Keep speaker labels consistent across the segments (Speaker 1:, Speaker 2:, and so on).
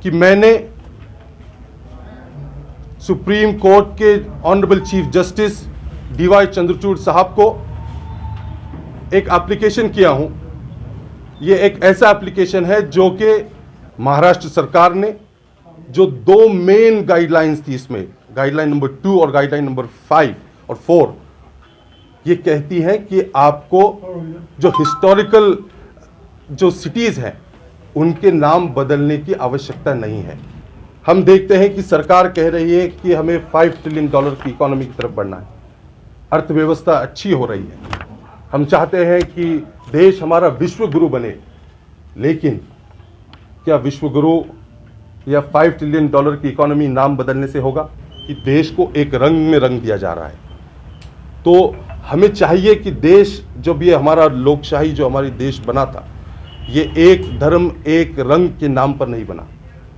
Speaker 1: कि मैंने supreme court के honourable chief justice DY Chandrachud साहब को एक एप्लीकेशन किया हूं। ये एक ऐसा एप्लीकेशन है जो कि महाराष्ट्र सरकार ने जो दो मेन गाइडलाइंस थी, इसमें गाइडलाइन नंबर 2 और गाइडलाइन नंबर 5 और 4, ये कहती है कि आपको जो हिस्टोरिकल जो सिटीज हैं उनके नाम बदलने की आवश्यकता नहीं है। हम देखते हैं कि सरकार कह रही है कि हमें $5 ट्रिलियन की इकोनॉमी की तरफ बढ़ना है, अर्थव्यवस्था अच्छी हो रही है, हम चाहते हैं कि देश हमारा विश्व गुरु बने, लेकिन क्या विश्व गुरु या $5 ट्रिलियन की इकोनॉमी नाम बदलने से होगा? कि देश को एक रंग में रंग दिया जा रहा है। तो हमें चाहिए कि देश, जब ये हमारा लोकशाही जो हमारी देश बना था, ये एक धर्म एक रंग के नाम पर नहीं बना।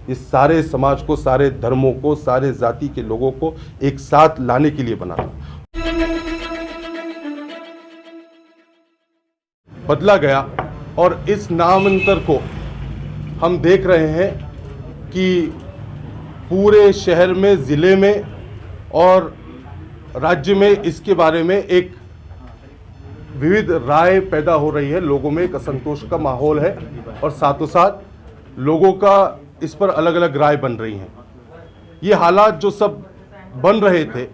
Speaker 1: ये सारे समाज को, सारे धर्मों को, सारे जाति के लोगों को एक साथ लाने के लिए बना था। बदला गया और इस नामांतर को हम देख रहे हैं कि पूरे शहर में, ज़िले में और राज्य में इसके बारे में एक विविध राय पैदा हो रही है। लोगों में एक असंतोष का माहौल है और साथों साथ लोगों का इस पर अलग अलग राय बन रही हैं। ये हालात जो सब बन रहे थे,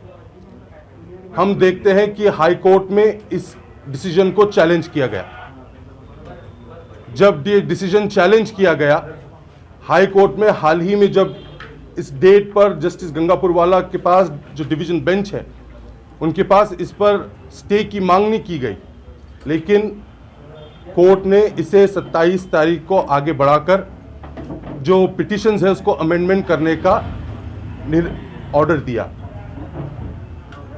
Speaker 1: हम देखते हैं कि हाई कोर्ट में इस डिसीजन को चैलेंज किया गया। जब ये डिसीजन चैलेंज किया गया हाई कोर्ट में, हाल ही में जब इस डेट पर जस्टिस गंगापुरवाला के पास जो डिवीजन बेंच है उनके पास इस पर स्टे की मांगनी की गई, लेकिन कोर्ट ने इसे 27 तारीख को आगे बढ़ाकर जो पिटिशंस है उसको अमेंडमेंट करने का ऑर्डर दिया।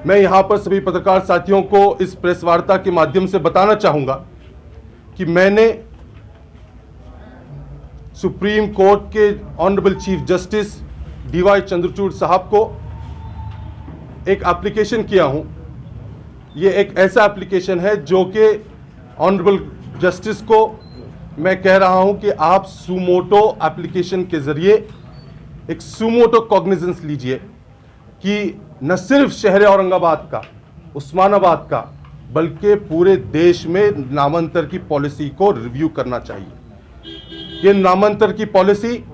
Speaker 1: मैं यहां पर सभी पत्रकार साथियों को इस प्रेस वार्ता के माध्यम से बताना चाहूंगा कि मैंने सुप्रीम कोर्ट के honourable chief justice DY Chandrachud साहब को एक एप्लीकेशन किया हूं। ये एक ऐसा एप्लीकेशन है जो कि ऑनरेबल जस्टिस को मैं कह रहा हूं कि आप सुमोटो एप्लीकेशन के जरिए एक सुमोटो कॉग्निजेंस लीजिए कि न सिर्फ शहर औरंगाबाद का, उस्मानाबाद का, बल्कि पूरे देश में नामांतर की पॉलिसी को रिव्यू करना चाहिए। ये नामांतर की पॉलिसी,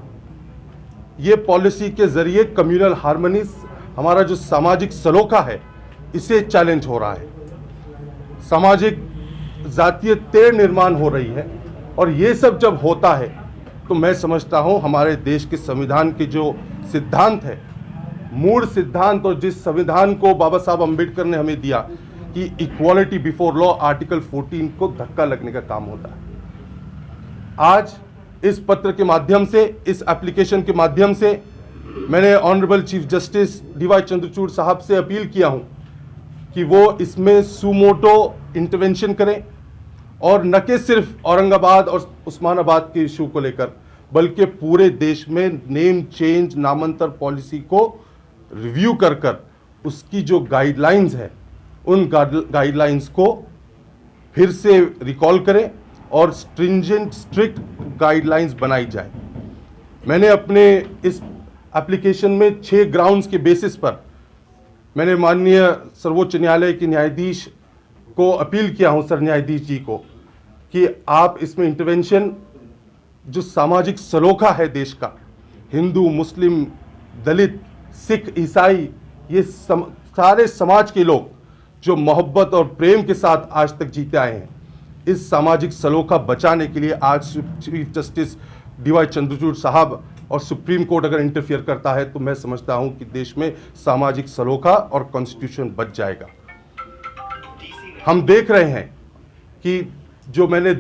Speaker 1: ये पॉलिसी के जरिए कम्युनल हार्मनी, हमारा जो सामाजिक सलोखा है, इसे चैलेंज हो रहा है। सामाजिक जातीय तेड़ निर्माण हो रही है और ये सब जब होता है तो मैं समझता हूँ हमारे देश के संविधान के जो सिद्धांत है, मूल सिद्धांत, और जिस संविधान को बाबा साहब अम्बेडकर ने हमें दिया कि इक्वालिटी बिफोर लॉ, आर्टिकल 14 को धक्का लगने का काम होता है। आज इस पत्र के माध्यम से, इस एप्लीकेशन के माध्यम से मैंने honourable chief justice DY Chandrachud साहब से अपील किया हूं कि वो इसमें सुमोटो इंटरवेंशन करें और न कि सिर्फ औरंगाबाद और उस्मानाबाद के इशू को लेकर, बल्कि पूरे देश में नेम चेंज, नामांतर पॉलिसी को रिव्यू कर कर उसकी जो गाइडलाइंस है उन गाइडलाइंस को फिर से रिकॉल करें और स्ट्रिंजेंट, स्ट्रिक्ट गाइडलाइंस बनाई जाए। मैंने अपने इस एप्लीकेशन में 6 ग्राउंड्स के बेसिस पर मैंने माननीय सर्वोच्च न्यायालय के न्यायाधीश को अपील किया हूं, सर न्यायाधीश जी को, कि आप इसमें इंटरवेंशन, जो सामाजिक सलोखा है देश का, हिंदू, मुस्लिम, दलित, सिख, ईसाई, ये सारे समाज के लोग जो मोहब्बत और प्रेम के साथ आज तक जीते आए हैं, इस सामाजिक सलोखा बचाने के लिए आज चीफ जस्टिस डीवाई चंद्रचूड़ साहब और सुप्रीम कोर्ट अगर इंटरफियर करता है तो मैं समझता हूं कि देश में सामाजिक सलोखा और कॉन्स्टिट्यूशन बच जाएगा। हम देख रहे हैं कि जो मैंने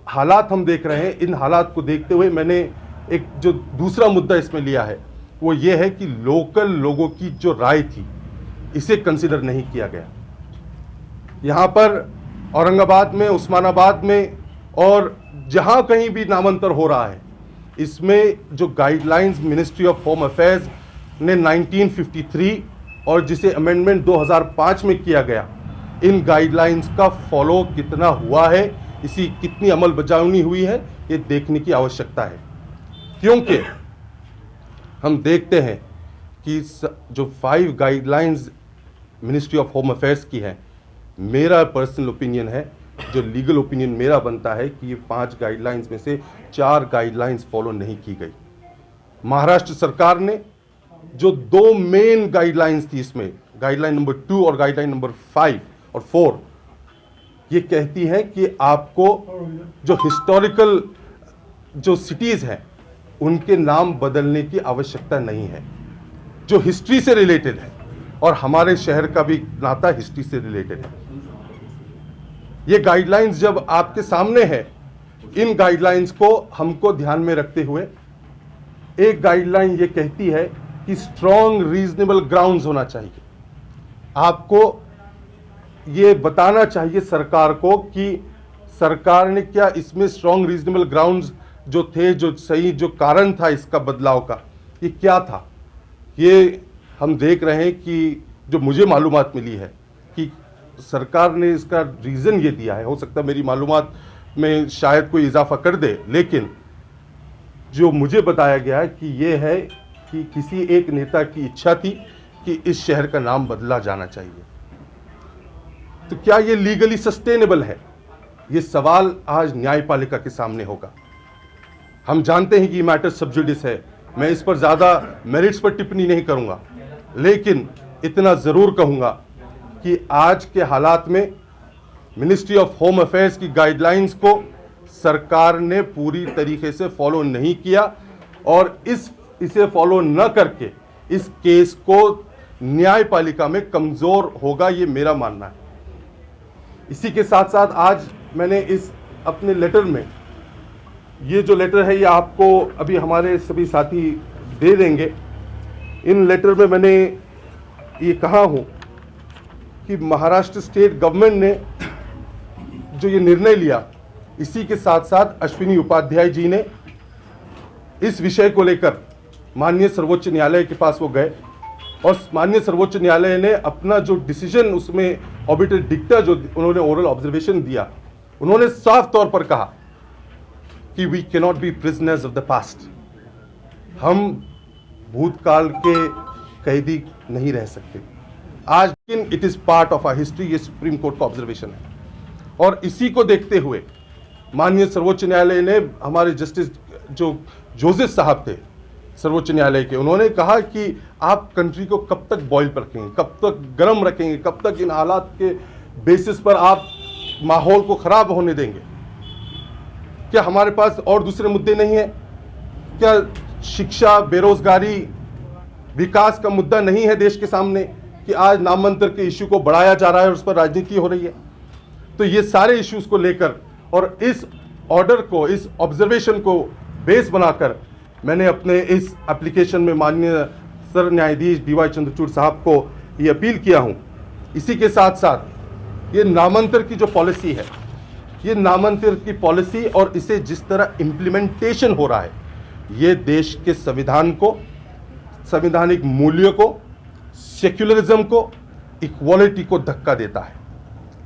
Speaker 1: हालात हम देख रहे हैं, इन हालात को देखते हुए मैंने एक जो दूसरा मुद्दा इसमें लिया है वो ये है कि लोकल लोगों की जो राय थी इसे कंसिडर नहीं किया गया। यहाँ पर औरंगाबाद में, उस्मानाबाद में और जहाँ कहीं भी नामांतर हो रहा है, इसमें जो guidelines ministry of home affairs ने 1953 और जिसे अमेंडमेंट 2005 में किया गया, इन गाइडलाइंस का फॉलो कितना हुआ है, इसी कितनी अमल बजावनी हुई है, ये देखने की आवश्यकता है। क्योंकि हम देखते हैं कि जो 5 guidelines ministry of home affairs की है, मेरा पर्सनल ओपिनियन है, जो लीगल ओपिनियन मेरा बनता है कि ये 5 गाइडलाइंस में से 4 गाइडलाइंस फॉलो नहीं की गई। महाराष्ट्र सरकार ने जो 2 मेन गाइडलाइंस थी, इसमें गाइडलाइन नंबर 2 और गाइडलाइन नंबर 5 और 4, ये कहती है कि आपको जो हिस्टोरिकल जो सिटीज़ हैं उनके नाम बदलने की आवश्यकता नहीं है, जो हिस्ट्री से रिलेटेड है, और हमारे शहर का भी नाता हिस्ट्री से रिलेटेड है। ये गाइडलाइंस जब आपके सामने है, इन गाइडलाइंस को हमको ध्यान में रखते हुए एक गाइडलाइन ये कहती है कि स्ट्रॉन्ग रीजनेबल ग्राउंड्स होना चाहिए। आपको ये बताना चाहिए सरकार को कि सरकार ने क्या इसमें स्ट्रॉन्ग रीजनेबल ग्राउंड्स जो थे, जो सही जो कारण था इसका बदलाव का, ये क्या था। ये हम देख रहे हैं कि जो मुझे मालूमात मिली है कि सरकार ने इसका रीज़न ये दिया है, हो सकता है मेरी मालूमात में शायद कोई इजाफा कर दे, लेकिन जो मुझे बताया गया है कि ये है कि किसी एक नेता की इच्छा थी कि इस शहर का नाम बदला जाना चाहिए। तो क्या ये लीगली सस्टेनेबल है? ये सवाल आज न्यायपालिका के सामने होगा। हम जानते हैं कि ये मैटर सब जुडिस है, मैं इस पर ज़्यादा मेरिट्स पर टिप्पणी नहीं करूंगा, लेकिन इतना ज़रूर कहूंगा कि आज के हालात में मिनिस्ट्री ऑफ होम अफेयर्स की गाइडलाइंस को सरकार ने पूरी तरीके से फॉलो नहीं किया, और इसे फॉलो न करके इस केस को न्यायपालिका में कमज़ोर होगा, ये मेरा मानना है। इसी के साथ साथ आज मैंने इस अपने लेटर में, ये जो लेटर है ये आपको अभी हमारे सभी साथी दे देंगे। इन लेटर में मैंने ये कहा हूँ कि महाराष्ट्र स्टेट गवर्नमेंट ने जो ये निर्णय लिया, इसी के साथ साथ अश्विनी उपाध्याय जी ने इस विषय को लेकर माननीय सर्वोच्च न्यायालय के पास वो गए, और माननीय सर्वोच्च न्यायालय ने अपना जो डिसीजन, उसमें ऑबिटर डिक्टा जो उन्होंने ओरल ऑब्जर्वेशन दिया, उन्होंने साफ तौर पर कहा कि we cannot be prisoners of the past. हम भूतकाल के कैदी नहीं रह सकते आज, लेकिन it is part of our history. ये सुप्रीम कोर्ट का ऑब्जर्वेशन है, और इसी को देखते हुए माननीय सर्वोच्च न्यायालय ने, हमारे जस्टिस जो जोसेफ साहब थे सर्वोच्च न्यायालय के, उन्होंने कहा कि आप कंट्री को कब तक बॉयल रखेंगे, कब तक गर्म रखेंगे, कब तक इन हालात के बेसिस पर आप माहौल को खराब होने देंगे। क्या हमारे पास और दूसरे मुद्दे नहीं है? क्या शिक्षा, बेरोजगारी, विकास का मुद्दा नहीं है देश के सामने कि आज नामांतर के इश्यू को बढ़ाया जा रहा है और उस पर राजनीति हो रही है? तो ये सारे इश्यूज को लेकर और इस ऑर्डर को, इस ऑब्जर्वेशन को बेस बनाकर मैंने अपने इस एप्लीकेशन में माननीय सर न्यायाधीश डीवाई चंद्रचूड़ साहब को ये अपील किया हूँ। इसी के साथ साथ ये नामांतर की जो पॉलिसी है, ये नामांतर की पॉलिसी और इसे जिस तरह इम्प्लीमेंटेशन हो रहा है, ये देश के संविधान को, संवैधानिक मूल्यों को, सेक्युलरिज्म को, इक्वालिटी को धक्का देता है।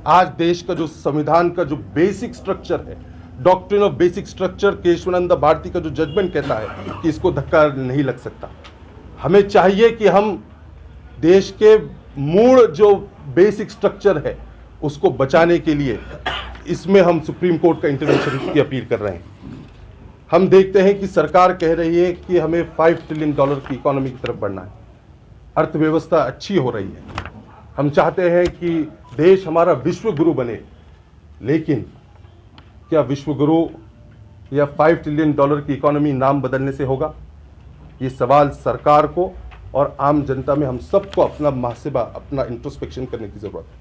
Speaker 1: आज देश का जो संविधान का जो बेसिक स्ट्रक्चर है, doctrine of basic structure, Kesavananda Bharati का जो जजमेंट कहता है कि इसको धक्का नहीं लग सकता। हमें चाहिए कि हम देश के मूल जो बेसिक स्ट्रक्चर है उसको बचाने के लिए इसमें हम सुप्रीम कोर्ट का इंटरवेंशन की अपील कर रहे हैं। हम देखते हैं कि सरकार कह रही है कि हमें $5 ट्रिलियन की इकोनॉमी की तरफ बढ़ना है, अर्थव्यवस्था अच्छी हो रही है, हम चाहते हैं कि देश हमारा विश्व गुरु बने, लेकिन क्या विश्व गुरु या $5 ट्रिलियन की इकोनॉमी नाम बदलने से होगा? ये सवाल सरकार को और आम जनता में हम सबको अपना मुहासिबा, अपना इंट्रोस्पेक्शन करने की जरूरत है।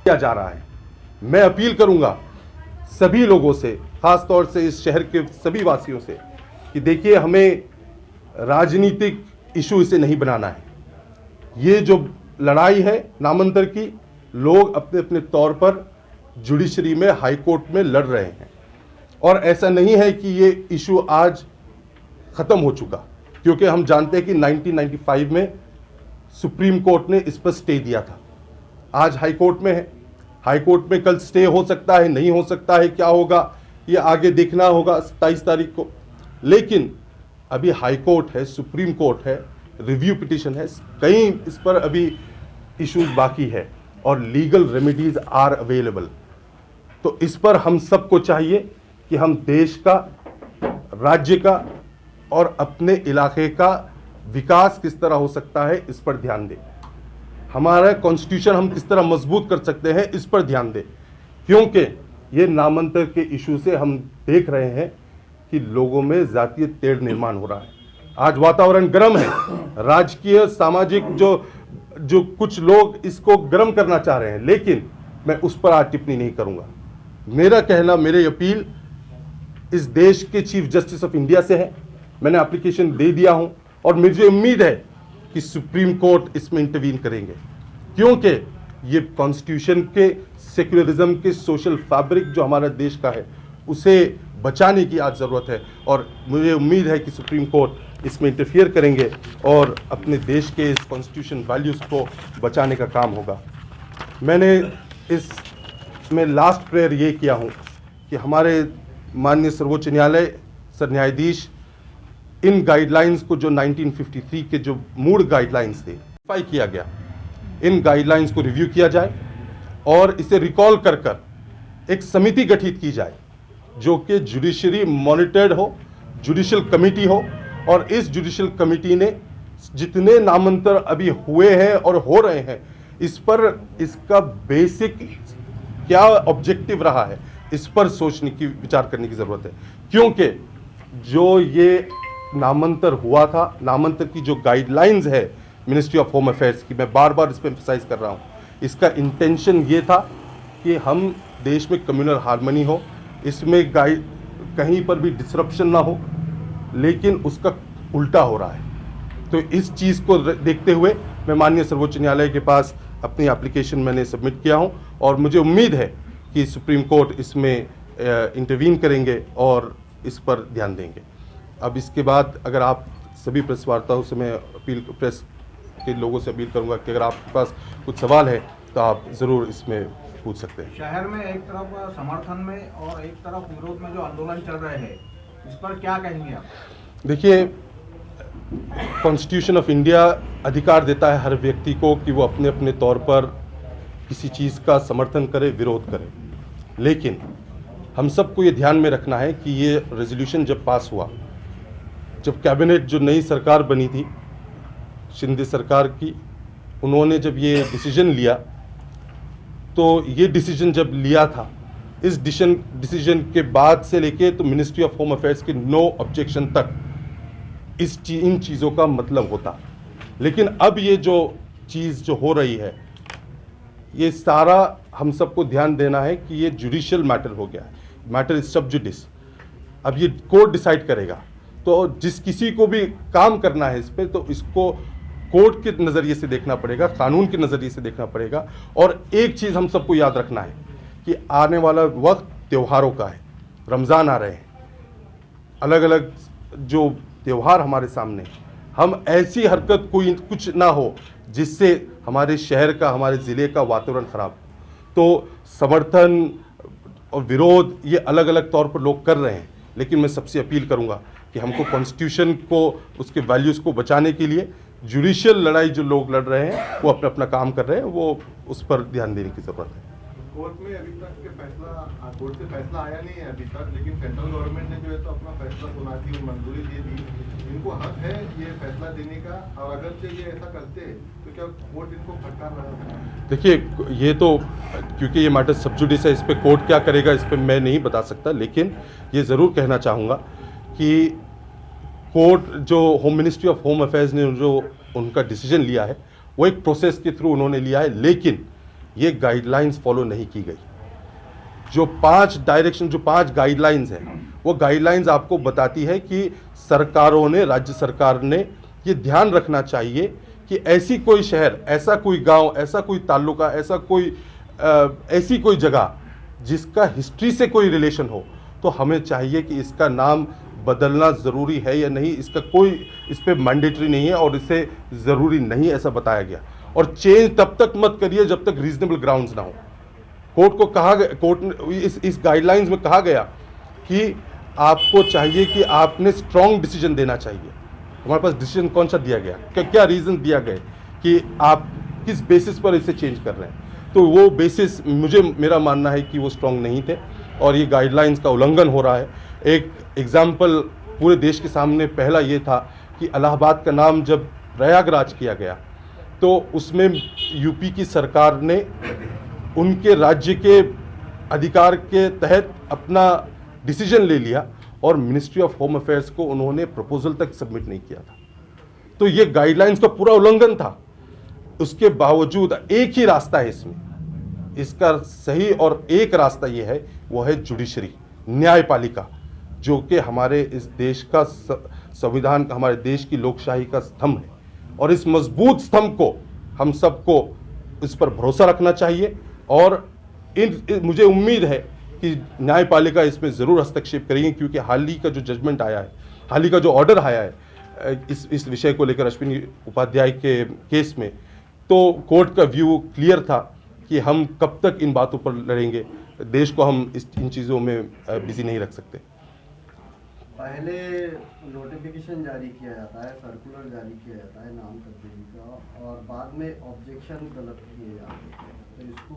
Speaker 1: किया जा रहा है, मैं अपील करूंगा सभी लोगों से, खास तौर से इस शहर के सभी वासियों से, कि देखिए हमें राजनीतिक इशू इसे नहीं बनाना है। ये जो लड़ाई है नामांतर की, लोग अपने अपने तौर पर जुडिशरी में, हाई कोर्ट में लड़ रहे हैं, और ऐसा नहीं है कि ये इशू आज ख़त्म हो चुका, क्योंकि हम जानते हैं कि 1995 में सुप्रीम कोर्ट ने इस पर स्टे दिया था। आज हाई कोर्ट में है, हाई कोर्ट में कल स्टे हो सकता है, नहीं हो सकता है, क्या होगा ये आगे देखना होगा 27 तारीख को। लेकिन अभी हाई कोर्ट है, सुप्रीम कोर्ट है, रिव्यू पिटिशन है, कई इस पर अभी इश्यूज बाकी है और लीगल रेमेडीज आर अवेलेबल। तो इस पर हम सबको चाहिए कि हम देश का, राज्य का और अपने इलाके का विकास किस तरह हो सकता है इस पर ध्यान दें। हमारा कॉन्स्टिट्यूशन हम किस तरह मजबूत कर सकते हैं इस पर ध्यान दें, क्योंकि ये नामांतर के इशू से हम देख रहे हैं कि लोगों में जातीय तेढ़ निर्माण हो रहा है। आज वातावरण गर्म है, राजकीय सामाजिक जो कुछ लोग इसको गर्म करना चाह रहे हैं, लेकिन मैं उस पर आज टिप्पणी नहीं करूंगा। मेरा कहना, मेरी अपील इस देश के चीफ जस्टिस ऑफ इंडिया से है। मैंने एप्लीकेशन दे दिया हूं और मुझे उम्मीद है कि सुप्रीम कोर्ट इसमें इंटरवीन करेंगे, क्योंकि ये कॉन्स्टिट्यूशन के, सेक्युलरिज्म के, सोशल फैब्रिक जो हमारा देश का है उसे बचाने की आज ज़रूरत है। और मुझे उम्मीद है कि सुप्रीम कोर्ट इसमें इंटरफियर करेंगे और अपने देश के इस कॉन्स्टिट्यूशन वैल्यूज़ को बचाने का काम होगा। मैंने इसमें लास्ट प्रेयर ये किया हूँ कि हमारे माननीय सर्वोच्च न्यायालय, सर न्यायाधीश इन गाइडलाइंस को, जो 1953 के जो मूल गाइडलाइंस थे, किया गया, इन गाइडलाइंस को रिव्यू किया जाए और इसे रिकॉल कर कर एक समिति गठित की जाए जो कि जुडिशरी मॉनिटर्ड हो, जुडिशियल कमिटी हो, और इस जुडिशियल कमिटी ने जितने नामांतर अभी हुए हैं और हो रहे हैं इस पर, इसका बेसिक क्या ऑब्जेक्टिव रहा है इस पर सोचने की, विचार करने की ज़रूरत है। क्योंकि जो ये नामांतर हुआ था, नामांतर की जो गाइडलाइंस है मिनिस्ट्री ऑफ होम अफेयर्स की, मैं बार बार इस पर एम्फसाइज कर रहा हूँ, इसका इंटेंशन ये था कि हम देश में कम्युनल हार्मनी हो, इसमें कहीं पर भी डिसरप्शन ना हो, लेकिन उसका उल्टा हो रहा है। तो इस चीज़ को देखते हुए मैं माननीय सर्वोच्च न्यायालय के पास अपनी एप्लीकेशन मैंने सबमिट किया हूँ और मुझे उम्मीद है कि सुप्रीम कोर्ट इसमें इंटरवीन करेंगे और इस पर ध्यान देंगे। अब इसके बाद अगर आप सभी प्रेस वार्ताओं से मैं प्रेस के लोगों से अपील करूंगा कि अगर आपके पास कुछ सवाल है तो आप ज़रूर इसमें पूछ सकते हैं।
Speaker 2: शहर में एक तरफ समर्थन में और एक तरफ विरोध में जो आंदोलन चल रहे हैं, इस पर क्या कहेंगे आप? देखिए,
Speaker 1: कॉन्स्टिट्यूशन ऑफ इंडिया अधिकार देता है हर व्यक्ति को कि वो अपने अपने तौर पर किसी चीज़ का समर्थन करे, विरोध करे, लेकिन हम सबको ये ध्यान में रखना है कि ये रेजोल्यूशन जब पास हुआ, जब कैबिनेट, जो नई सरकार बनी थी शिंदे सरकार की, उन्होंने जब ये डिसीजन लिया, तो ये डिसीजन जब लिया था, इस डिसीजन के बाद से लेके तो मिनिस्ट्री ऑफ होम अफेयर्स के नो ऑब्जेक्शन तक इन चीज़ों का मतलब होता। लेकिन अब ये जो चीज़ जो हो रही है, ये सारा हम सबको ध्यान देना है कि ये जुडिशियल मैटर हो गया है, मैटर इज सब जुडिस। अब ये कोर्ट डिसाइड करेगा, तो जिस किसी को भी काम करना है इस पर, तो इसको कोर्ट के नज़रिए से देखना पड़ेगा, कानून के नज़रिए से देखना पड़ेगा। और एक चीज़ हम सबको याद रखना है कि आने वाला वक्त त्योहारों का है, रमज़ान आ रहे हैं, अलग अलग जो त्यौहार हमारे सामने, हम ऐसी हरकत कोई कुछ ना हो जिससे हमारे शहर का, हमारे ज़िले का वातावरण ख़राब हो। तो समर्थन और विरोध ये अलग अलग तौर पर लोग कर रहे हैं, लेकिन मैं सबसे अपील करूंगा कि हमको कॉन्स्टिट्यूशन को, उसके वैल्यूज़ को बचाने के लिए जुडिशियल लड़ाई जो लोग लड़ रहे हैं वो अपना अपना काम कर रहे हैं, वो उस पर ध्यान देने की ज़रूरत है।
Speaker 3: कोर्ट में अभी तक के कोर्ट से फैसला आया नहीं है अभी तक, लेकिन सेंट्रल गवर्नमेंट ने जो है तो अपना फैसला सुना थी, मंजूरी दे दी। इनको हक है ये फैसला देने का, और अगर से ये ऐसा करते तो क्या कोर्ट इनको फटकार रहा है?
Speaker 1: देखिए, ये तो क्योंकि ये मैटर सब जुडिस है, इस पर कोर्ट क्या करेगा इस पर मैं नहीं बता सकता, लेकिन ये ज़रूर कहना चाहूँगा कि कोर्ट, जो home ministry of home affairs ने जो उनका डिसीजन लिया है, वो एक प्रोसेस के थ्रू उन्होंने लिया है, लेकिन ये गाइडलाइंस फॉलो नहीं की गई। जो 5 डायरेक्शन, जो 5 गाइडलाइंस हैं, वो गाइडलाइंस आपको बताती है कि सरकारों ने, राज्य सरकार ने ये ध्यान रखना चाहिए कि ऐसी कोई शहर, ऐसा कोई गांव, ऐसा कोई तालुका, ऐसी कोई जगह जिसका हिस्ट्री से कोई रिलेशन हो, तो हमें चाहिए कि इसका नाम बदलना ज़रूरी है या नहीं, इसका कोई इस पर मैंडेटरी नहीं है और इसे ज़रूरी नहीं ऐसा बताया गया। और चेंज तब तक मत करिए जब तक रीजनेबल ग्राउंड्स ना हो। कोर्ट को कहा गया, कोर्ट ने इस गाइडलाइंस में कहा गया कि आपको चाहिए कि आपने स्ट्रॉन्ग डिसीजन देना चाहिए। हमारे पास डिसीजन कौन सा दिया गया, क्या रीज़न दिया गया कि आप किस बेसिस पर इसे चेंज कर रहे हैं, तो वो बेसिस मेरा मानना है कि वो स्ट्रॉन्ग नहीं थे और ये गाइडलाइंस का उल्लंघन हो रहा है। एक एग्जाम्पल पूरे देश के सामने पहला ये था कि इलाहाबाद का नाम जब प्रयागराज किया गया तो उसमें यूपी की सरकार ने उनके राज्य के अधिकार के तहत अपना डिसीजन ले लिया और मिनिस्ट्री ऑफ होम अफेयर्स को उन्होंने प्रपोजल तक सबमिट नहीं किया था। तो ये गाइडलाइंस का पूरा उल्लंघन था। उसके बावजूद एक ही रास्ता है इसमें, इसका सही और एक रास्ता ये है, वो है जुडिशरी, न्यायपालिका, जो कि हमारे इस देश का संविधान का, हमारे देश की लोकशाही का स्तंभ है। और इस मजबूत स्तंभ को हम सबको इस पर भरोसा रखना चाहिए और मुझे उम्मीद है कि न्यायपालिका इसमें ज़रूर हस्तक्षेप करेगी, क्योंकि हाल ही का जो जजमेंट आया है, हाल ही का जो ऑर्डर आया है इस विषय को लेकर अश्विनी उपाध्याय के केस में, तो कोर्ट का व्यू क्लियर था कि हम कब तक इन बातों पर लड़ेंगे। देश को हम इन चीज़ों में बिजी नहीं रख सकते।
Speaker 4: पहले नोटिफिकेशन जारी किया जाता है, सर्कुलर जारी किया जाता है नाम तब्दीली का, और बाद में ऑब्जेक्शन तलब किए जाते हैं, तो इसको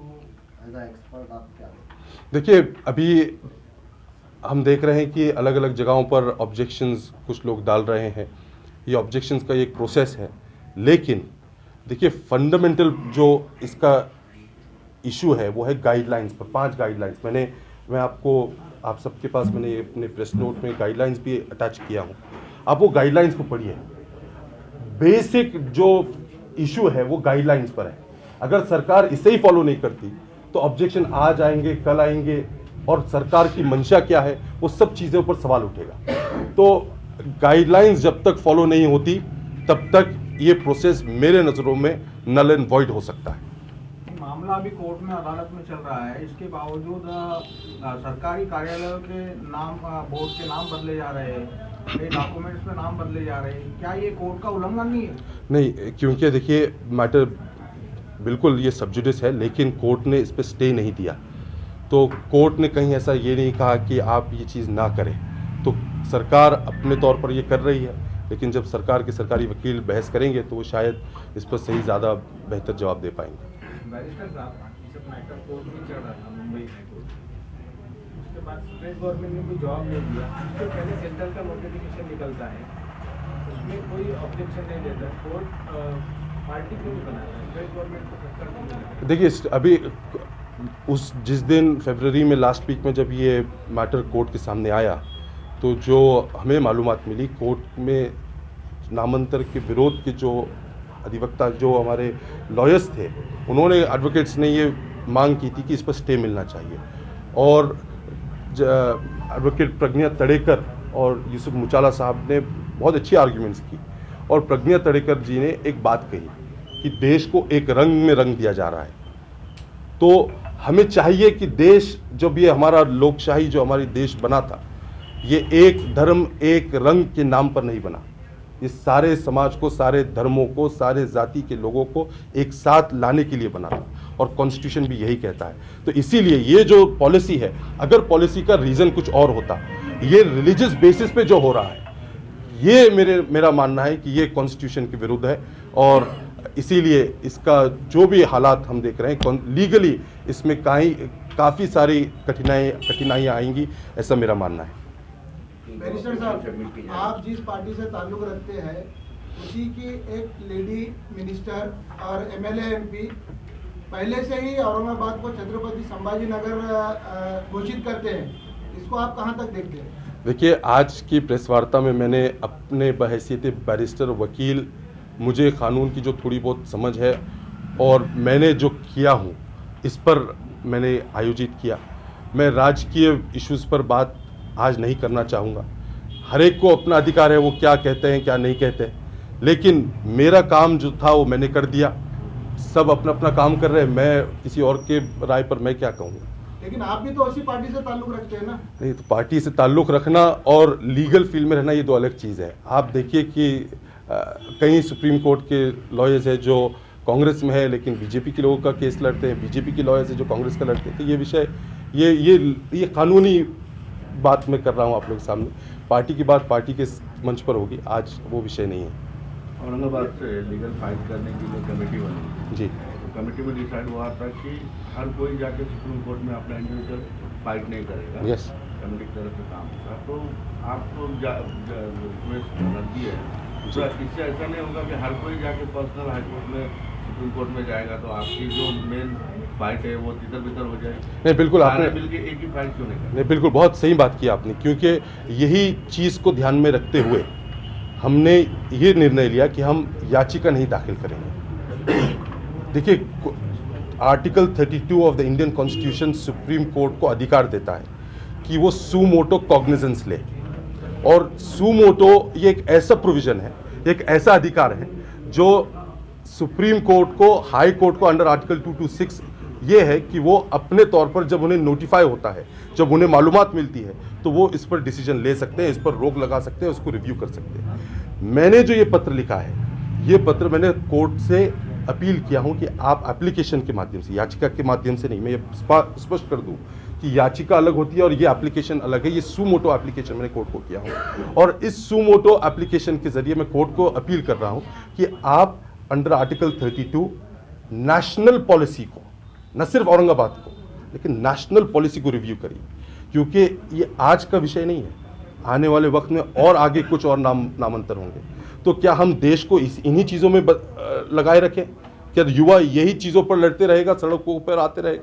Speaker 4: एज अ एक्सपर्ट आप क्या
Speaker 1: देखिए, अभी हम देख रहे हैं कि अलग अलग जगहों पर ऑब्जेक्शंस कुछ लोग डाल रहे हैं। ये ऑब्जेक्शंस का एक प्रोसेस है, लेकिन देखिए फंडामेंटल जो इसका इशू है वो है गाइडलाइंस पर। 5 गाइडलाइंस मैं आपको, आप सबके पास मैंने अपने प्रेस नोट में गाइडलाइंस भी अटैच किया हूँ। आप वो गाइडलाइंस को पढ़िए। बेसिक जो इशू है वो गाइडलाइंस पर है। अगर सरकार इसे ही फॉलो नहीं करती तो ऑब्जेक्शन आज आएंगे, कल आएंगे, और सरकार की मंशा क्या है वो सब चीज़ों पर सवाल उठेगा। तो गाइडलाइंस जब तक फॉलो नहीं होती तब तक ये प्रोसेस मेरे नज़रों में नल एंड वॉइड हो सकता है।
Speaker 2: मामला अभी कोर्ट में, अदालत में चल रहा है, इसके बावजूद सरकारी कार्यालयों के नाम, बोर्ड के नाम बदले जा रहे हैं, कई डॉक्यूमेंट्स में नाम बदले जा रहे हैं, क्या ये कोर्ट का उल्लंघन नहीं है?
Speaker 1: नहीं, क्योंकि देखिए मैटर बिल्कुल ये सब जुडिस है, लेकिन कोर्ट ने इस पर स्टे नहीं दिया। तो कोर्ट ने कहीं ऐसा ये नहीं कहा कि आप ये चीज़ ना करें। तो सरकार अपने तौर पर ये कर रही है, लेकिन जब सरकार के सरकारी वकील बहस करेंगे तो वो शायद इस पर सही ज़्यादा बेहतर जवाब दे पाएंगे।
Speaker 5: बैरिस्टर साहब, जब मैटर कोर्ट में चल रहा था, मुंबई हाई कोर्ट, उसके बाद स्टेट गवर्नमेंट ने कोई जवाब नहीं दिया। उसके पहले सेंट्रल का नोटिफिकेशन निकलता है, उसमें कोई ऑब्जेक्शन नहीं देता, कोर्ट पार्टी क्यों नहीं बनाता है? स्टेट गवर्नमेंट को टक्कर क्यों नहीं देता?
Speaker 1: देखिए, अभी जिस दिन फरवरी में लास्ट वीक में जब ये मैटर कोर्ट के सामने आया तो जो हमें मालूमात मिली, कोर्ट में नामांतर के विरोध के जो अधिवक्ता, जो हमारे लॉयर्स थे, उन्होंने, एडवोकेट्स ने ये मांग की थी कि इस पर स्टे मिलना चाहिए। और एडवोकेट प्रज्ञा तड़ेकर और यूसुफ मुचाला साहब ने बहुत अच्छी आर्ग्यूमेंट्स की, और प्रज्ञा तड़ेकर जी ने एक बात कही कि देश को एक रंग में रंग दिया जा रहा है। तो हमें चाहिए कि देश, जब ये हमारा लोकशाही जो हमारी देश बना था, ये एक धर्म एक रंग के नाम पर नहीं बना। ये सारे समाज को, सारे धर्मों को, सारे जाति के लोगों को एक साथ लाने के लिए बना था, और कॉन्स्टिट्यूशन भी यही कहता है। तो इसीलिए ये जो पॉलिसी है, अगर पॉलिसी का रीज़न कुछ और होता, ये रिलीजियस बेसिस पे जो हो रहा है, ये मेरा मानना है कि ये कॉन्स्टिट्यूशन के विरुद्ध है। और इसीलिए इसका जो भी हालात हम देख रहे हैं, लीगली इसमें काफ़ी सारी कठिनाइयाँ आएंगी, ऐसा मेरा मानना है।
Speaker 6: बैरिस्टर साहब, आप जिस पार्टी से ताल्लुक़ रखते हैं उसी की एक लेडी मिनिस्टर और एमएलए एमपी पहले से ही औरंगाबाद को छत्रपति संभाजी नगर घोषित करते हैं, इसको आप कहां तक देखते हैं?
Speaker 1: देखिए, आज की प्रेस वार्ता में मैंने अपने बहैसियत बैरिस्टर वकील, मुझे कानून की जो थोड़ी बहुत समझ है और मैंने जो किया हूँ, इस पर मैंने आयोजित किया। मैं राजकीय इश्यूज़ पर बात आज नहीं करना चाहूँगा। हर एक को अपना अधिकार है, वो क्या कहते हैं क्या नहीं कहते हैं, लेकिन मेरा काम जो था वो मैंने कर दिया। सब अपना अपना काम कर रहे हैं, मैं किसी और के राय पर मैं क्या कहूँगा।
Speaker 6: लेकिन आप भी तो उसी पार्टी से ताल्लुक़ रखते हैं ना? नहीं,
Speaker 1: तो पार्टी से ताल्लुक़ रखना और लीगल फील्ड में रहना ये दो अलग चीज़ है। आप देखिए कि कई सुप्रीम कोर्ट के लॉयर्स हैं जो कांग्रेस में है, लेकिन बीजेपी के लोगों का केस लड़ते हैं, बीजेपी के लॉयर्स हैं जो कांग्रेस का लड़ते हैं। तो ये विषय, ये कानूनी बात मैं कर रहा हूँ आप लोग के सामने। पार्टी की बात पार्टी के मंच पर होगी, आज वो विषय नहीं है।
Speaker 7: औरंगाबाद से लीगल फाइट करने के लिए कमेटी बनी
Speaker 1: जी,
Speaker 7: तो कमेटी में डिसाइड हुआ था कि हर कोई जाके सुप्रीम कोर्ट में अपना इंडिविजुअल फाइट नहीं करेगा।
Speaker 1: यस,
Speaker 7: कमेटी की तरफ से काम होगा। तो आपको रिक्वेस्ट रखी है, तो इससे ऐसा नहीं होगा कि हर कोई जाके पर्सनल हाईकोर्ट में सुप्रीम कोर्ट में जाएगा तो आपकी जो मेन फाइट है वो तितर बितर हो जाएगी।
Speaker 1: नहीं बिल्कुल
Speaker 7: सारे
Speaker 1: आपने
Speaker 7: मिलके एक ही फाइट क्यों नहीं करें?
Speaker 1: नहीं बिल्कुल बहुत सही बात की आपने, क्योंकि यही चीज़ को ध्यान में रखते हुए हमने ये निर्णय लिया कि हम याचिका नहीं दाखिल करेंगे। देखिए, article 32 of the Indian constitution supreme court को अधिकार देता है कि वो सुमोटो कॉग्निजेंस ले, और सुमोटो ये एक ऐसा प्रोविजन है, एक ऐसा अधिकार है जो सुप्रीम कोर्ट को, हाई कोर्ट को अंडर आर्टिकल 226 ये है कि वो अपने तौर पर जब उन्हें नोटिफाई होता है, जब उन्हें मालूमात मिलती है, तो वो इस पर डिसीजन ले सकते हैं, इस पर रोक लगा सकते हैं, उसको रिव्यू कर सकते हैं। मैंने जो ये पत्र लिखा है, ये पत्र मैंने कोर्ट से अपील किया हूं कि आप एप्लीकेशन के माध्यम से, याचिका के माध्यम से नहीं, मैं ये स्पष्ट कर दूं कि याचिका अलग होती है और ये एप्लीकेशन अलग है। ये सुमोटो एप्लीकेशन मैंने कोर्ट को किया हूं, और इस सुमोटो एप्लीकेशन के जरिए मैं कोर्ट को अपील कर रहा हूं कि आप अंडर आर्टिकल 32 नेशनल पॉलिसी को, न सिर्फ औरंगाबाद को, लेकिन नेशनल पॉलिसी को रिव्यू करिए, क्योंकि ये आज का विषय नहीं है। आने वाले वक्त में और आगे कुछ और नामांतर होंगे, तो क्या हम देश को इन्हीं चीज़ों में लगाए रखें? क्या युवा यही चीज़ों पर लड़ते रहेगा, सड़कों पर आते रहेगा?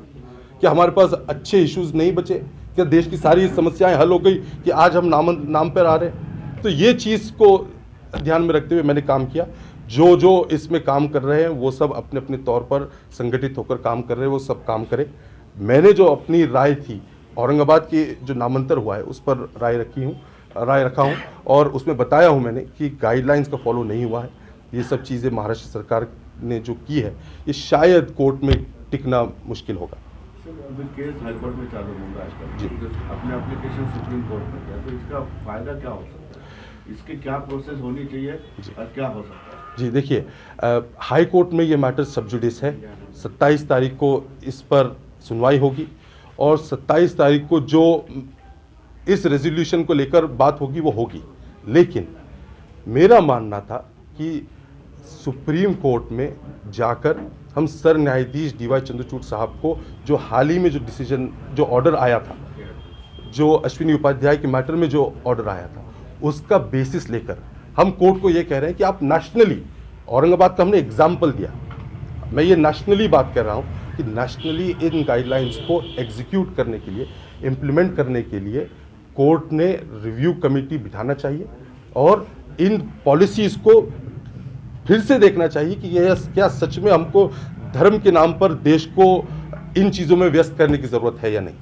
Speaker 1: क्या हमारे पास अच्छे इश्यूज नहीं बचे? क्या देश की सारी समस्याएं हल हो गई कि आज हम नाम पर आ रहे हैं? तो ये चीज़ को ध्यान में रखते हुए मैंने काम किया। जो इसमें काम कर रहे हैं वो सब अपने अपने तौर पर संगठित होकर काम कर रहे हैं, वो सब काम करें। मैंने जो अपनी राय थी औरंगाबाद की जो नामांतर हुआ है उस पर राय रखा हूँ, और उसमें बताया हूँ मैंने कि गाइडलाइंस का फॉलो नहीं हुआ है। ये सब चीज़ें महाराष्ट्र सरकार ने जो की है, ये शायद कोर्ट में टिकना मुश्किल होगा।
Speaker 7: अभी केस हाईकोर्ट में चालू होगा आजकल,
Speaker 1: जी।
Speaker 7: अपने एप्लीकेशन सुप्रीम कोर्ट में किया, तो इसका फायदा क्या हो सकता है? इसकी क्या प्रोसेस होनी चाहिए और क्या हो सकता है?
Speaker 1: जी देखिए, हाई कोर्ट में ये मैटर सब जुडिस है। 27 तारीख को इस पर सुनवाई होगी, और 27 तारीख को जो इस रेजोल्यूशन को लेकर बात होगी वो होगी। लेकिन मेरा मानना था कि सुप्रीम कोर्ट में जाकर हम सर न्यायाधीश DY चंद्रचूड़ साहब को, जो हाल ही में जो डिसीजन, जो ऑर्डर आया था, जो अश्विनी उपाध्याय के मैटर में जो ऑर्डर आया था, उसका बेसिस लेकर हम कोर्ट को ये कह रहे हैं कि आप नेशनली, औरंगाबाद का हमने एग्जाम्पल दिया, मैं ये नेशनली बात कर रहा हूँ कि नेशनली इन गाइडलाइंस को एग्जीक्यूट करने के लिए, इम्प्लीमेंट करने के लिए कोर्ट ने रिव्यू कमेटी बिठाना चाहिए, और इन पॉलिसीज़ को फिर से देखना चाहिए कि यह क्या सच में हमको धर्म के नाम पर देश को इन चीज़ों में व्यस्त करने की ज़रूरत है या नहीं।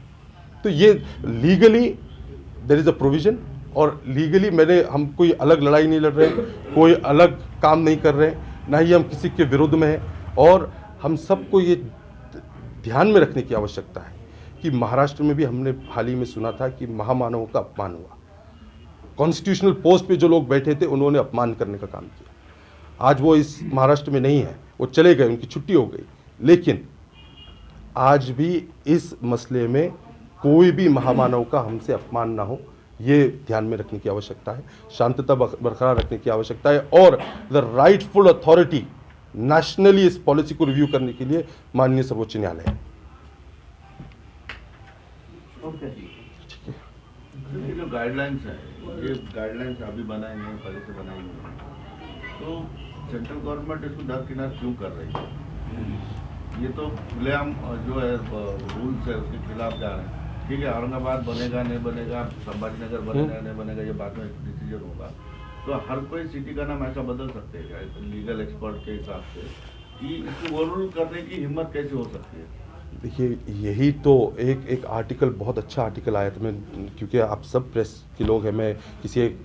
Speaker 1: तो ये legally there is a provision, और लीगली हम कोई अलग लड़ाई नहीं लड़ रहे, कोई अलग काम नहीं कर रहे, ना ही हम किसी के विरुद्ध में हैं। और हम सबको ये ध्यान में रखने की आवश्यकता है कि महाराष्ट्र में भी हमने हाल ही में सुना था कि महामानवों का अपमान हुआ। कॉन्स्टिट्यूशनल पोस्ट पे जो लोग बैठे थे उन्होंने अपमान करने का काम किया। आज वो इस महाराष्ट्र में नहीं है, वो चले गए, उनकी छुट्टी हो गई। लेकिन आज भी इस मसले में कोई भी महामानव का हमसे अपमान ना हो, ये ध्यान में रखने की आवश्यकता है, शांतता बरकरार रखने की आवश्यकता है, और द राइटफुल अथॉरिटी नेशनली इस पॉलिसी को रिव्यू करने के लिए माननीय सर्वोच्च न्यायालय है।
Speaker 7: ये जो गाइडलाइंस है, ये गाइडलाइंस अभी बनाए नहीं, पहले से बनाई नहीं, तो सेंट्रल गवर्नमेंट इसको दरकिनार क्यों कर रही है? ये तो खुलेआम जो है रूल्स है उसके खिलाफ जा रहे हैं। ठीक है, औरंगाबाद बनेगा नहीं बनेगा, संभाजीनगर बनेगा नहीं बनेगा, ये बाद में डिसीजन होगा। तो हर कोई सिटी का नाम ऐसा बदल सकते हैं क्या लीगल एक्सपर्ट के हिसाब से, कि इसको ओवररूल करने की हिम्मत कैसे हो सकती है?
Speaker 1: देखिए, यही तो एक आर्टिकल, बहुत अच्छा आर्टिकल आया था। मैं, क्योंकि आप सब प्रेस के लोग हैं, मैं किसी एक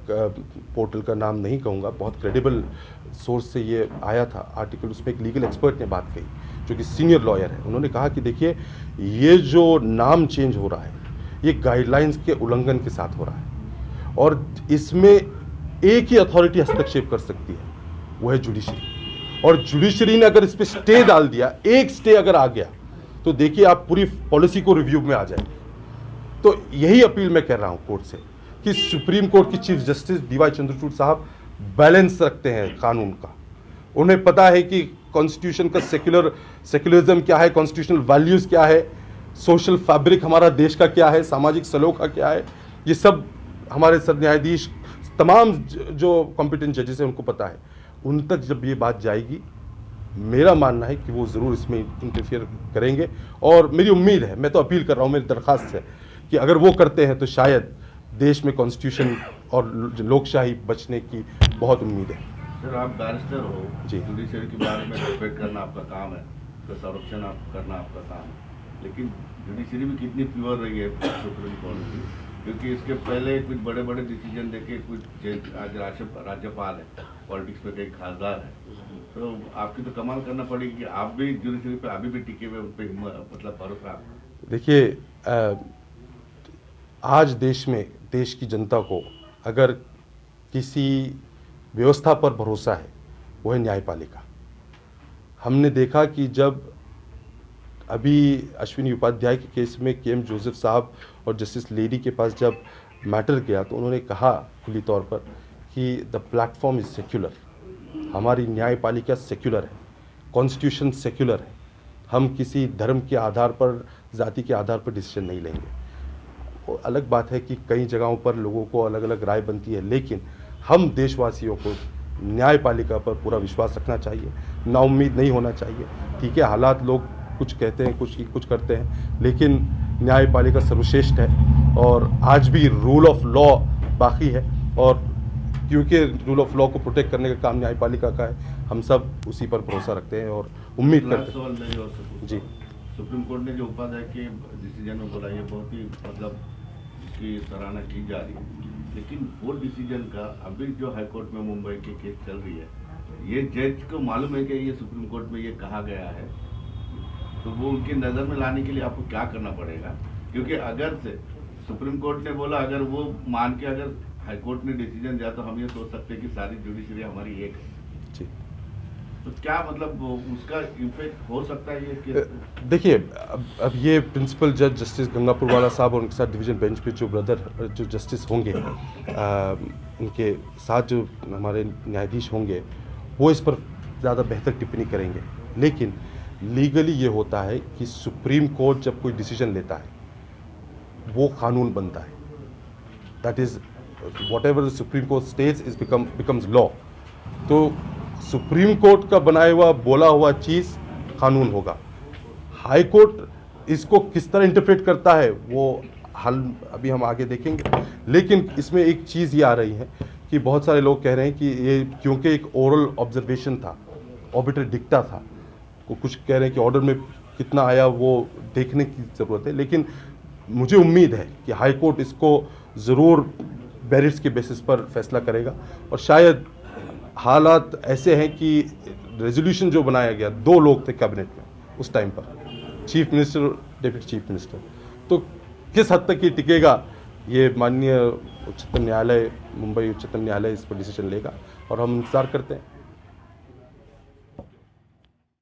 Speaker 1: पोर्टल का नाम नहीं कहूँगा, बहुत क्रेडिबल सोर्स से ये आया था आर्टिकल। उसमें एक लीगल एक्सपर्ट ने बात कही, जो कि सीनियर लॉयर है। उन्होंने कहा कि देखिए, ये जो नाम चेंज हो रहा है, ये गाइडलाइंस के उल्लंघन के साथ हो रहा है, और इसमें एक ही अथॉरिटी हस्तक्षेप कर सकती है, वो है जुडिशरी। और जुडिशरी ने अगर इस पर स्टे डाल दिया, एक स्टे अगर आ गया, तो देखिए आप पूरी पॉलिसी को रिव्यू में आ जाएगी। तो यही अपील मैं कर रहा हूँ कोर्ट से कि सुप्रीम कोर्ट की चीफ जस्टिस डीवाई चंद्रचूड़ साहब बैलेंस रखते हैं कानून का। उन्हें पता है कि कॉन्स्टिट्यूशन का सेक्युलरिज्म क्या है, कॉन्स्टिट्यूशनल वैल्यूज़ क्या है, सोशल फैब्रिक हमारा देश का क्या है, सामाजिक सलोखा क्या है, ये सब हमारे सर न्यायाधीश तमाम जो कॉम्पिटेंट जजेस हैं उनको पता है। उन तक जब ये बात जाएगी, मेरा मानना है कि वो ज़रूर इसमें इंटरफियर करेंगे और मेरी उम्मीद है, मैं तो अपील कर रहा हूँ, मेरी दरख्वास्त है कि अगर वो करते हैं तो शायद देश में कॉन्स्टिट्यूशन और लोकशाही बचने की बहुत उम्मीद है।
Speaker 7: सर, आप बैरिस्टर हो
Speaker 1: जी।
Speaker 7: जुडिशरी के बारे में रिस्पेक्ट करना आपका काम है, उसका संरक्षण आप करना आपका काम है, लेकिन जुडिशरी भी कितनी प्योर रही है सुप्रीम कोर्ट की, क्योंकि इसके पहले कुछ बड़े बड़े डिसीजन देके कुछ आज राज्यपाल है, पॉलिटिक्स पे कई खासदार है, तो आपकी तो कमाल करना पड़ेगी कि आप भी जुडिशरी पे अभी भी टिके हुए उन पे मतलब भरोसा।
Speaker 1: देखिए, आज देश में देश की जनता को अगर किसी व्यवस्था पर भरोसा है वो है न्यायपालिका। हमने देखा कि जब अभी अश्विनी उपाध्याय के केस में के.एम. जोसेफ साहब और जस्टिस लेडी के पास जब मैटर गया तो उन्होंने कहा खुली तौर पर कि द प्लेटफॉर्म इज़ सेक्युलर, हमारी न्यायपालिका सेक्युलर है, कॉन्स्टिट्यूशन सेक्युलर है, हम किसी धर्म के आधार पर, जाति के आधार पर डिसीजन नहीं लेंगे। वो अलग बात है कि कई जगहों पर लोगों को अलग अलग राय बनती है, लेकिन हम देशवासियों को न्यायपालिका पर पूरा विश्वास रखना चाहिए, नाउम्मीद नहीं होना चाहिए। ठीक है, हालात लोग कुछ कहते हैं, कुछ करते हैं, लेकिन न्यायपालिका सर्वश्रेष्ठ है और आज भी रूल ऑफ लॉ बाकी है और क्योंकि रूल ऑफ लॉ को प्रोटेक्ट करने का काम न्यायपालिका का है, हम सब उसी पर भरोसा रखते हैं और उम्मीद करते हैं। जी,
Speaker 7: सुप्रीम कोर्ट ने जो उपाध्याय के डिसीजन में बोला, ये बहुत ही मतलब इसकी सराहना की जा रही है, लेकिन वो डिसीजन का अभी जो हाई कोर्ट में मुंबई की केस चल रही है, ये जज को मालूम है कि ये सुप्रीम कोर्ट में ये कहा गया है, तो वो उनकी नज़र में लाने के लिए आपको क्या करना पड़ेगा? क्योंकि अगर से सुप्रीम कोर्ट ने बोला, अगर वो मान के अगर हाई कोर्ट ने डिसीजन दिया तो हम ये सोच सकते हैं कि सारी जुडिशरी हमारी एक है।
Speaker 1: जी,
Speaker 7: तो क्या मतलब उसका इम्पैक्ट हो सकता है ये केस?
Speaker 1: देखिए, अब ये प्रिंसिपल जज जस्टिस गंगापुर वाला साहब और उनके साथ डिवीजन बेंच पे जो जस्टिस होंगे, उनके साथ जो हमारे न्यायाधीश होंगे, वो इस पर ज़्यादा बेहतर टिप्पणी करेंगे। लेकिन लीगली ये होता है कि सुप्रीम कोर्ट जब कोई डिसीजन लेता है वो कानून बनता है। That is what ever the supreme court states is becomes law. तो सुप्रीम कोर्ट का बनाया हुआ बोला हुआ चीज़ कानून होगा। हाई कोर्ट इसको किस तरह इंटरप्रेट करता है वो हल अभी हम आगे देखेंगे। लेकिन इसमें एक चीज़ ये आ रही है कि बहुत सारे लोग कह रहे हैं कि ये क्योंकि एक ओरल ऑब्जर्वेशन था, ऑर्बिटर डिक्टा था, कुछ कह रहे हैं कि ऑर्डर में कितना आया वो देखने की ज़रूरत है। लेकिन मुझे उम्मीद है कि हाई कोर्ट इसको ज़रूर मेरिट्स के बेसिस पर फैसला करेगा और शायद हालात ऐसे हैं कि रेजोल्यूशन जो बनाया गया, 2 लोग थे कैबिनेट में उस टाइम पर, chief minister, deputy chief minister, तो किस हद तक ये टिकेगा ये माननीय उच्चतम न्यायालय, मुंबई उच्चतम न्यायालय इस पर डिसीजन लेगा और हम इंतजार करते हैं।